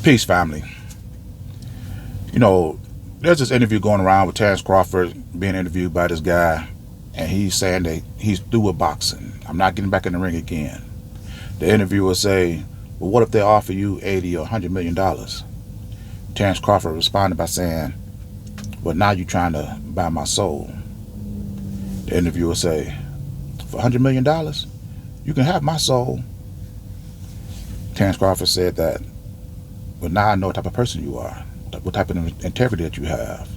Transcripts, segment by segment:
Peace, family. You know, there's this interview going around with Terrence Crawford being interviewed by this guy, and he's saying that he's through with boxing. I'm not getting back in the ring again. The interviewer say, well, what if they offer you 80 or $100 million? Terrence Crawford responded by saying, well, now you're trying to buy my soul. The interviewer say, for $100 million, you can have my soul. Terrence Crawford said that, well, now I know what type of person you are, what type of integrity that you have.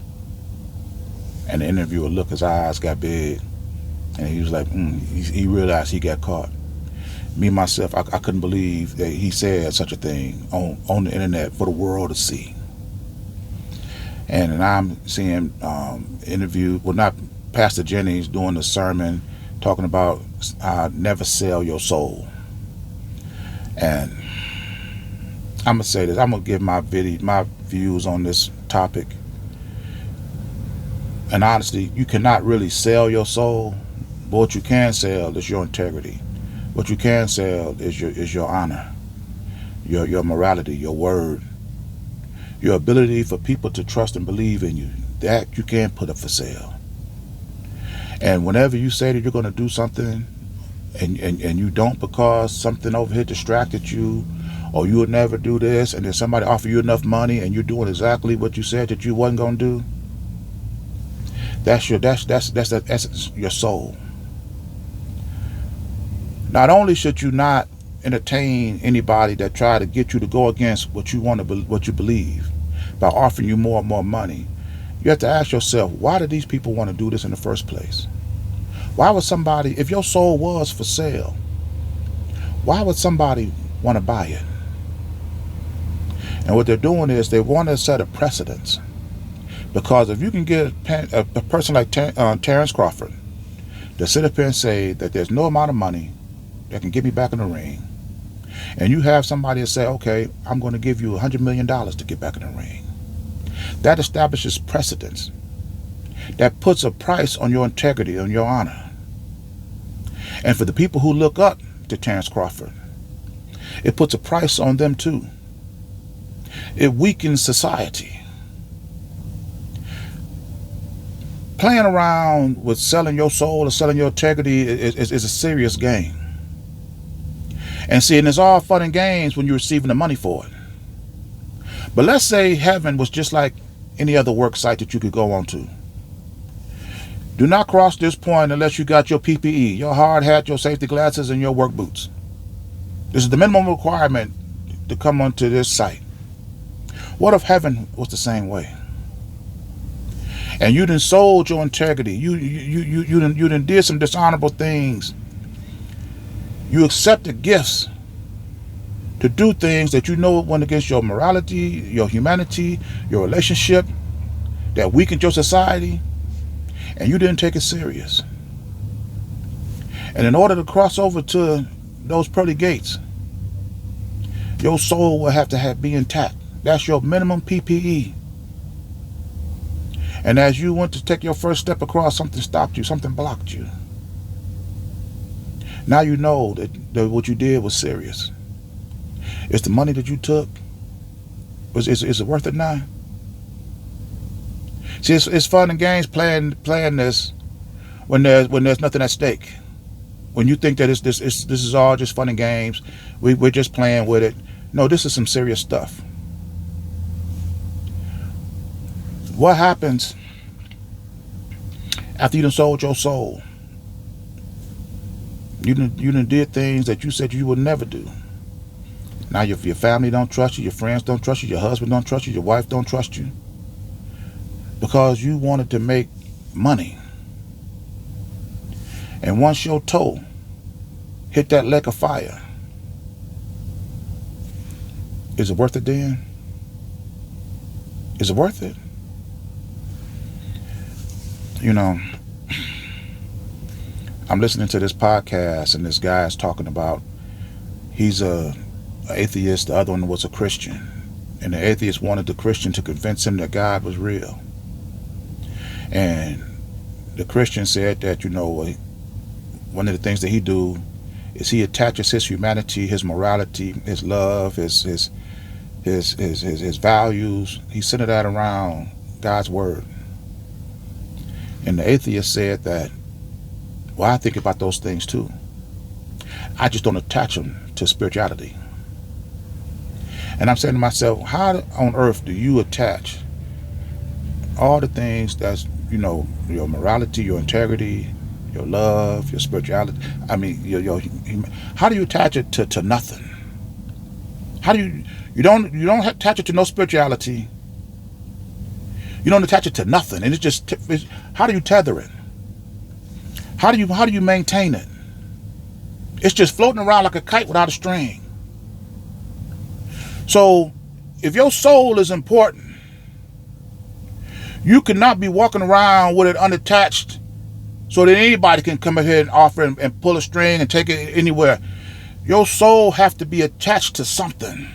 And the interviewer looked, his eyes got big, and he was like, he realized he got caught. Me, myself, I couldn't believe that he said such a thing on the internet for the world to see. And I'm seeing interview, well, not Pastor Jennings doing a sermon talking about never sell your soul. And I'm gonna say this. I'm gonna give my views on this topic. And honestly, you cannot really sell your soul, but what you can sell is your integrity. What you can sell is your honor, your morality, your word, your ability for people to trust and believe in you. That you can put up for sale. And whenever you say that you're going to do something and you don't because something over here distracted you, or you would never do this, and then somebody offer you enough money and you're doing exactly what you said that you wasn't going to do, that's the essence of your soul. Not only should you not entertain anybody that try to get you to go against what you want to what you believe by offering you more and more money, you have to ask yourself, why do these people want to do this in the first place? Why would somebody, if your soul was for sale, why would somebody want to buy it? And what they're doing is they want to set a precedence. Because if you can get a person like Terrence Crawford to sit up here and say that there's no amount of money that can get me back in the ring, and you have somebody that say, okay, I'm going to give you $100 million to get back in the ring, that establishes precedence. That puts a price on your integrity, on your honor. And for the people who look up to Terrence Crawford, it puts a price on them too. It weakens society. Playing around with selling your soul or selling your integrity is a serious game. And see, and it's all fun and games when you're receiving the money for it. But let's say heaven was just like any other work site that you could go on to. Do not cross this point unless you got your PPE, your hard hat, your safety glasses, and your work boots. This is the minimum requirement to come onto this site. What if heaven was the same way? And you done sold your integrity. You done did some dishonorable things. You accepted gifts to do things that you know went against your morality, your humanity, your relationship, that weakened your society, and you didn't take it serious. And in order to cross over to those pearly gates, your soul will have to be intact. That's your minimum PPE. And as you went to take your first step across, something stopped you, something blocked you. Now you know that what you did was serious. Is the money that you took, is it worth it now? See, it's fun and games playing this when there's nothing at stake. When you think that this is all just fun and games, we're just playing with it. No, this is some serious stuff. What happens after you done sold your soul? You done did things that you said you would never do. Now your family don't trust you, your friends don't trust you, your husband don't trust you, your wife don't trust you. Because you wanted to make money. And once your toe hit that lake of fire, is it worth it then? Is it worth it? You know, I'm listening to this podcast and this guy is talking about he's an atheist, the other one was a Christian. And the atheist wanted the Christian to convince him that God was real. And the Christian said that, one of the things that he do is he attaches his humanity, his morality, his love, his his values. He centered that around God's word. And the atheist said that, well, I think about those things too. I just don't attach them to spirituality. And I'm saying to myself, how on earth do you attach all the things that's, your morality, your integrity, your love, your spirituality, how do you attach it to nothing? How do you don't attach it to no spirituality. You don't attach it to nothing. And how do you tether it? How do you maintain it? It's just floating around like a kite without a string. So if your soul is important, you cannot be walking around with it unattached so that anybody can come ahead and offer and pull a string and take it anywhere. Your soul has to be attached to something.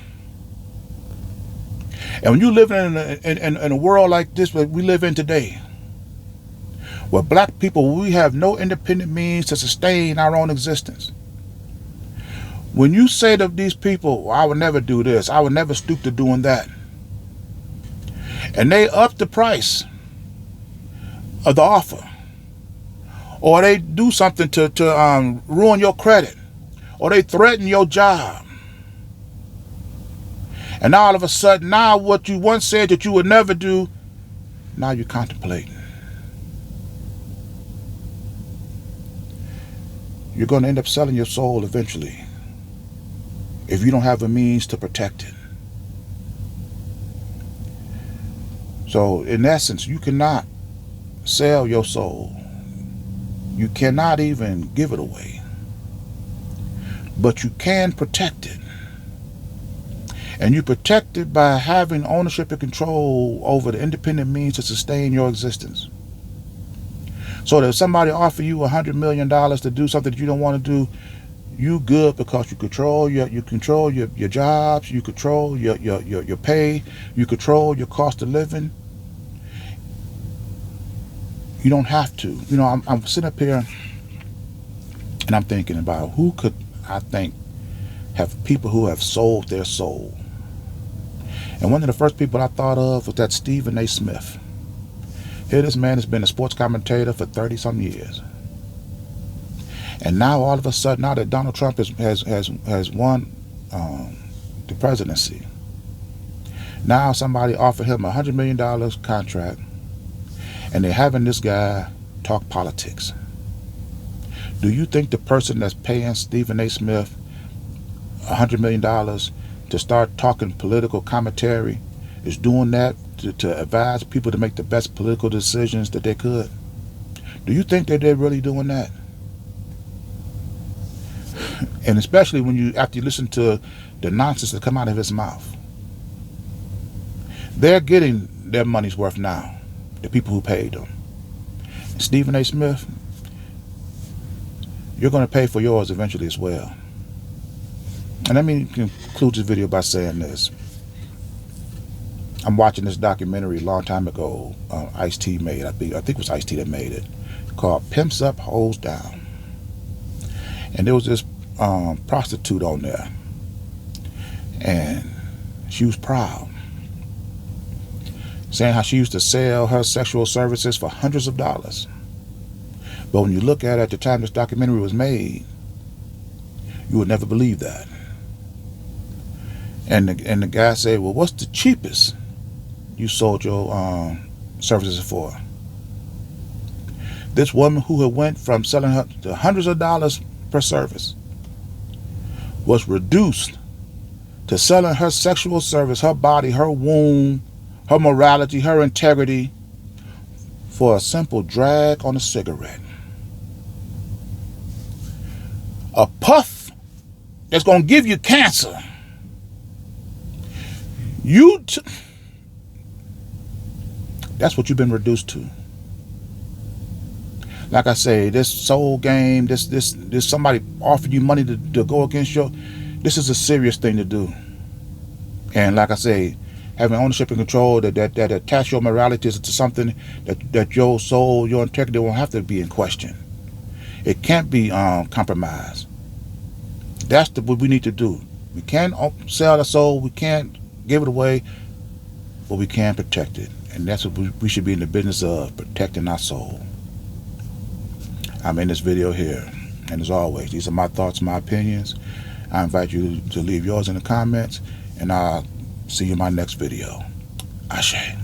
And when you live in a world like this that we live in today, where black people, we have no independent means to sustain our own existence. When you say to these people, well, I would never do this, I would never stoop to doing that, and they up the price of the offer, or they do something to ruin your credit, or they threaten your job, and all of a sudden, now what you once said that you would never do, now you're contemplating. You're going to end up selling your soul eventually if you don't have a means to protect it. So in essence, you cannot sell your soul. You cannot even give it away. But you can protect it. And you protect it by having ownership and control over the independent means to sustain your existence. So that if somebody offer you $100 million to do something that you don't want to do, you good because you control your jobs, you control your pay, you control your cost of living. You don't have to. I'm sitting up here and I'm thinking about who could I think have people who have sold their soul. And one of the first people I thought of was that Stephen A. Smith. Here this man has been a sports commentator for 30-some years. And now all of a sudden, now that Donald Trump has won the presidency, now somebody offered him a $100 million contract, and they're having this guy talk politics. Do you think the person that's paying Stephen A. Smith $100 million to start talking political commentary is doing that to advise people to make the best political decisions that they could? Do you think that they're really doing that? And especially after you listen to the nonsense that come out of his mouth. They're getting their money's worth now, the people who paid them. And Stephen A. Smith, you're going to pay for yours eventually as well. And let me conclude this video by saying this. I'm watching this documentary a long time ago, Ice-T made, I think it was Ice-T that made it, called Pimps Up, Hoes Down. And there was this prostitute on there, and she was proud, saying how she used to sell her sexual services for hundreds of dollars. But when you look at it at the time this documentary was made, you would never believe that. And the guy said, well, what's the cheapest you sold your services for? This woman who had went from selling her to hundreds of dollars per service was reduced to selling her sexual service, her body, her womb, her morality, her integrity for a simple drag on a cigarette. A puff that's going to give you cancer. That's what you've been reduced to. Like I say, this soul game, this somebody offering you money to go against this is a serious thing to do. And like I say, having ownership and control that attach your morality to something that your soul, your integrity won't have to be in question. It can't be compromised. That's what we need to do. We can't sell the soul. We can't give it away, but we can protect it. And that's what we should be in the business of, protecting our soul. I'm in this video here. And as always, these are my thoughts, my opinions. I invite you to leave yours in the comments, and I'll see you in my next video. Ashe.